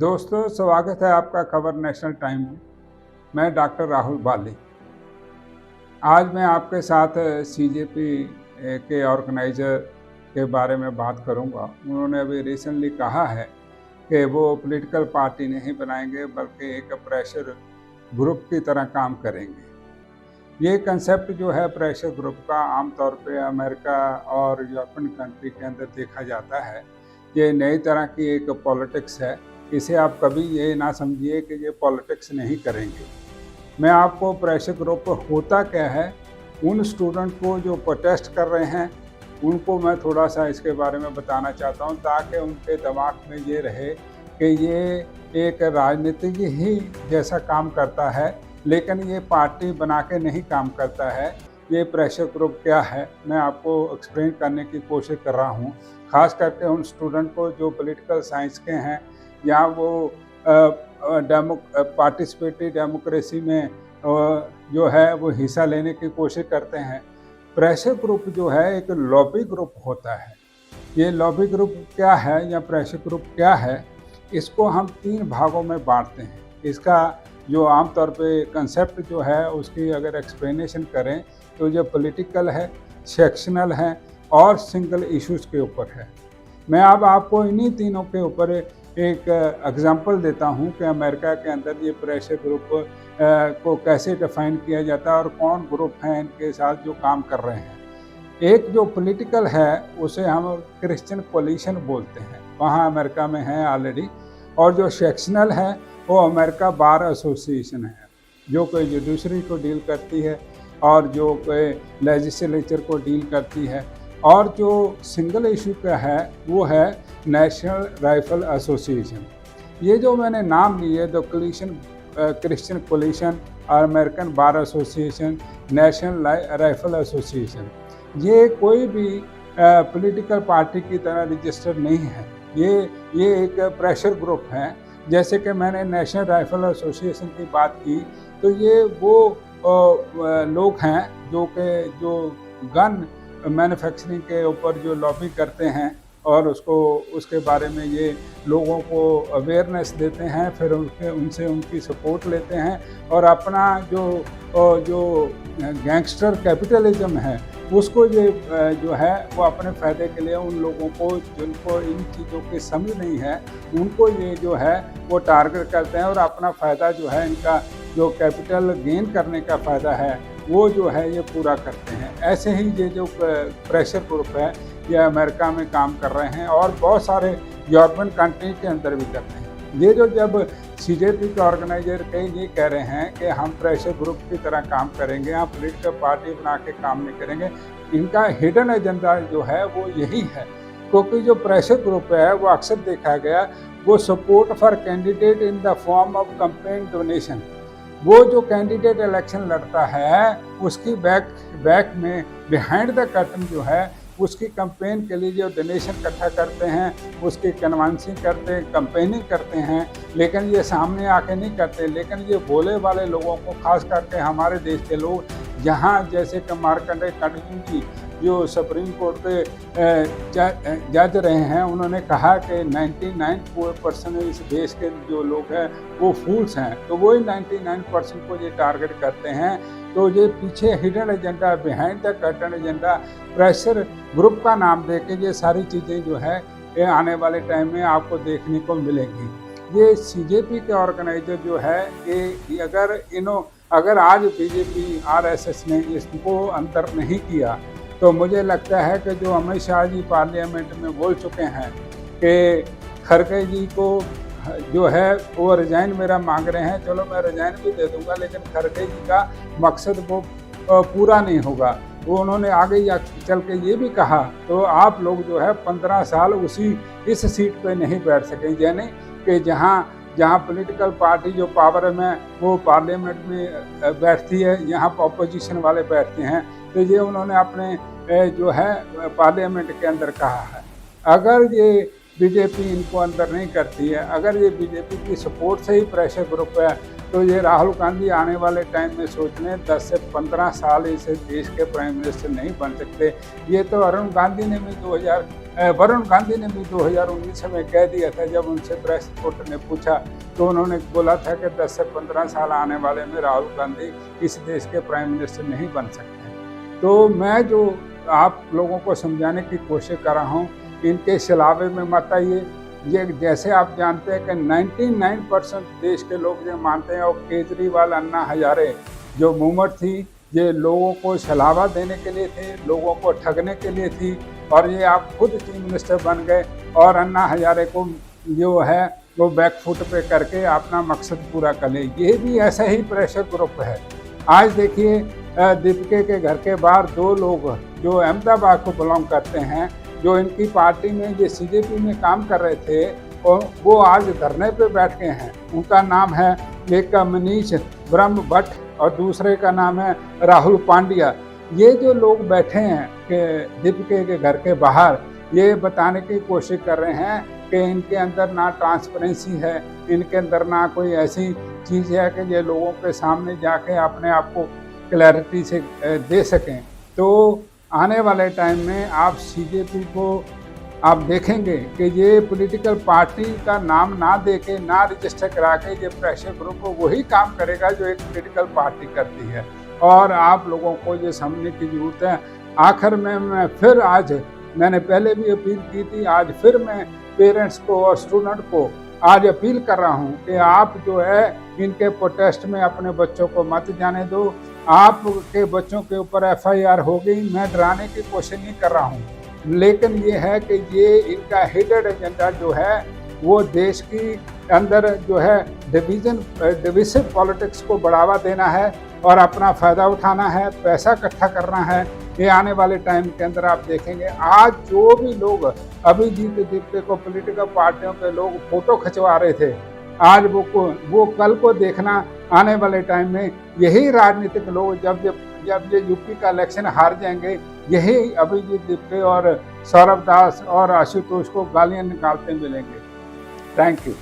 दोस्तों, स्वागत है आपका खबर नेशनल टाइम में। मैं डॉक्टर राहुल बाली। आज मैं आपके साथ सीजेपी के ऑर्गेनाइज़र के बारे में बात करूंगा। उन्होंने अभी रिसेंटली कहा है कि वो पॉलिटिकल पार्टी नहीं बनाएंगे बल्कि एक प्रेशर ग्रुप की तरह काम करेंगे। ये कंसेप्ट जो है प्रेशर ग्रुप का आमतौर पे अमेरिका और यूरोपियन कंट्री के अंदर देखा जाता है। ये नई तरह की एक पॉलिटिक्स है। इसे आप कभी ये ना समझिए कि ये पॉलिटिक्स नहीं करेंगे। मैं आपको प्रेशर ग्रुप होता क्या है, उन स्टूडेंट को जो प्रोटेस्ट कर रहे हैं उनको मैं थोड़ा सा इसके बारे में बताना चाहता हूँ, ताकि उनके दिमाग में ये रहे कि ये एक राजनीतिक ही जैसा काम करता है, लेकिन ये पार्टी बना के नहीं काम करता है। ये प्रेशर ग्रुप क्या है, मैं आपको एक्सप्लेन करने की कोशिश कर रहा हूँ। ख़ास करके उन स्टूडेंट को जो पॉलिटिकल साइंस के हैं या वो पार्टिसिपेटरी डेमोक्रेसी में जो है वो हिस्सा लेने की कोशिश करते हैं। प्रेशर ग्रुप जो है एक लॉबी ग्रुप होता है। ये लॉबी ग्रुप क्या है या प्रेशर ग्रुप क्या है, इसको हम 3 भागों में बांटते हैं। इसका जो आमतौर पे कंसेप्ट जो है उसकी अगर एक्सप्लेनेशन करें तो जो पॉलिटिकल है, सेक्शनल है और सिंगल इश्यूज़ के ऊपर है। मैं अब आपको इन्हीं तीनों के ऊपर एक एग्जांपल देता हूं कि अमेरिका के अंदर ये प्रेशर ग्रुप को कैसे डिफाइन किया जाता है और कौन ग्रुप हैं इनके साथ जो काम कर रहे हैं। एक जो पॉलिटिकल है उसे हम क्रिश्चियन कोलिशन बोलते हैं, वहाँ अमेरिका में है ऑलरेडी। और जो सेक्शनल है वो अमेरिका बार एसोसिएशन है, जो कोई जुडिशरी को डील करती है और जो कोई लेजिस्लेचर को डील करती है। और जो सिंगल इशू का है वो है नेशनल राइफल एसोसिएशन। ये जो मैंने नाम लिए द कोलिशन, क्रिश्चियन कोलिशन और American bar association, national rifle association, ये कोई भी पॉलिटिकल पार्टी की तरह रजिस्टर नहीं है। ये एक प्रेशर ग्रुप है। जैसे कि मैंने नेशनल राइफल एसोसिएशन की बात की, तो ये वो लोग हैं जो गन मैन्युफैक्चरिंग के ऊपर जो लॉबी करते हैं और उसके बारे में ये लोगों को अवेयरनेस देते हैं, फिर उनसे उनकी सपोर्ट लेते हैं और अपना जो गैंगस्टर कैपिटलिज्म है उसको ये जो है वो अपने फ़ायदे के लिए उन लोगों को जिनको इन चीज़ों की समझ नहीं है उनको ये जो है वो टारगेट करते हैं और अपना फ़ायदा जो है, इनका जो कैपिटल गेन करने का फ़ायदा है वो जो है ये पूरा करते हैं। ऐसे ही ये जो प्रेशर ग्रुप है ये अमेरिका में काम कर रहे हैं और बहुत सारे यूरोपियन कंट्री के अंदर भी करते हैं। ये जो जब सीजेपी के ऑर्गेनाइजर ये कह रहे हैं कि हम प्रेशर ग्रुप की तरह काम करेंगे, हम पॉलिटिकल पार्टी बना के काम नहीं करेंगे, इनका हिडन एजेंडा जो है वो यही है। क्योंकि जो प्रेशर ग्रुप है वो अक्सर देखा गया वो support for candidate in the form of campaign donation. वो जो कैंडिडेट इलेक्शन लड़ता है उसकी बैक में बिहाइंड द कर्टन जो है उसकी कैंपेन के लिए जो डोनेशन इकट्ठा करते हैं, उसकी कन्वेंसिंग करते हैं, कैंपेनिंग करते हैं, लेकिन ये सामने आके नहीं करते। लेकिन ये भोले वाले लोगों को, खास करके हमारे देश के लोग, जहाँ जैसे कि मार्कंडेय कांडू जी जो सुप्रीम कोर्ट के जज रहे हैं, उन्होंने कहा कि 99% इस देश के जो लोग हैं वो फूल्स हैं, तो वही 99% को ये टारगेट करते हैं। तो ये पीछे hidden agenda, behind the curtain agenda, pressure group का नाम दे के ये सारी चीज़ें जो है ये आने वाले टाइम में आपको देखने को मिलेंगी। ये सीजेपी के ऑर्गेनाइजर जो है ये अगर आज बीजेपी आरएसएस ने इसको अंतर नहीं किया तो मुझे लगता है कि जो अमित शाह जी पार्लियामेंट में बोल चुके हैं कि खड़गे जी को जो है वो रिजाइन मेरा मांग रहे हैं, चलो मैं रिजाइन भी दे दूंगा, लेकिन खड़गे जी का मकसद वो पूरा नहीं होगा। वो उन्होंने आगे या चल के ये भी कहा तो आप लोग जो है 15 साल इस सीट पे नहीं बैठ सकें, यानी कि जहाँ पॉलिटिकल पार्टी जो पावर में वो पार्लियामेंट में बैठती है, यहाँ अपोजिशन वाले बैठते हैं। तो ये उन्होंने अपने जो है पार्लियामेंट के अंदर कहा है। अगर ये बीजेपी इनको अंदर नहीं करती है, अगर ये बीजेपी की सपोर्ट से ही प्रेशर ग्रुप है, तो ये राहुल गांधी आने वाले टाइम में सोच लें 10 से 15 साल इस देश के प्राइम मिनिस्टर नहीं बन सकते। ये तो अरुण गांधी ने भी वरुण गांधी ने भी 2019 में कह दिया था, जब उनसे प्रेस रिपोर्टर ने पूछा तो उन्होंने बोला था कि 10 से 15 साल आने वाले में राहुल गांधी इस देश के प्राइम मिनिस्टर नहीं बन सकते। तो मैं जो आप लोगों को समझाने की कोशिश कर रहा हूँ, इनके छलावे में मत आइए। ये जैसे आप जानते हैं कि 99% देश के लोग ये मानते हैं, और केजरीवाल अन्ना हजारे जो मूवमेंट थी, ये लोगों को छलावा देने के लिए थे, लोगों को ठगने के लिए थी, और ये आप खुद चीफ मिनिस्टर बन गए और अन्ना हजारे को जो है वो बैकफुट पे करके अपना मकसद पूरा कर ले। ये भी ऐसा ही प्रेशर ग्रुप है। आज देखिए दीपिका के घर के बाहर 2 लोग जो अहमदाबाद को बिलोंग करते हैं, जो इनकी पार्टी में ये सीजेपी में काम कर रहे थे, और वो आज धरने पे बैठ गए हैं। उनका नाम है, एक का मनीष ब्रह्म भट्ट और दूसरे का नाम है राहुल पांड्या। ये जो लोग बैठे हैं कि दीपिका के घर के बाहर, ये बताने की कोशिश कर रहे हैं कि इनके अंदर ना ट्रांसपेरेंसी है, इनके अंदर ना कोई ऐसी चीज़ है कि ये लोगों के सामने जाके अपने आप को क्लैरिटी से दे सकें। तो आने वाले टाइम में आप सीजेपी को आप देखेंगे कि ये पॉलिटिकल पार्टी का नाम ना देके, ना रजिस्टर करा के, ये प्रेशर ग्रुप वही काम करेगा जो एक पॉलिटिकल पार्टी करती है। और आप लोगों को ये समझने की ज़रूरत है। आखिर में मैं फिर, आज मैंने पहले भी अपील की थी, आज फिर मैं पेरेंट्स को और स्टूडेंट को आज अपील कर रहा हूँ कि आप जो है इनके प्रोटेस्ट में अपने बच्चों को मत जाने दो। आपके बच्चों के ऊपर FIR हो गई, मैं डराने की कोशिश नहीं कर रहा हूँ, लेकिन ये है कि ये इनका हिडन एजेंडा जो है वो देश की अंदर जो है डिविसिव पॉलिटिक्स को बढ़ावा देना है और अपना फ़ायदा उठाना है, पैसा इकट्ठा करना है। ये आने वाले टाइम के अंदर आप देखेंगे, आज जो भी लोग अभिजीत दीपिका को पॉलिटिकल पार्टियों के लोग फोटो खिंचवा रहे थे, आज वो कल को देखना आने वाले टाइम में यही राजनीतिक लोग जब ये यूपी का इलेक्शन हार जाएंगे, यही अभिजीत दीपिका और सौरभ दास और आशुतोष को गालियां निकालते मिलेंगे। Thank you.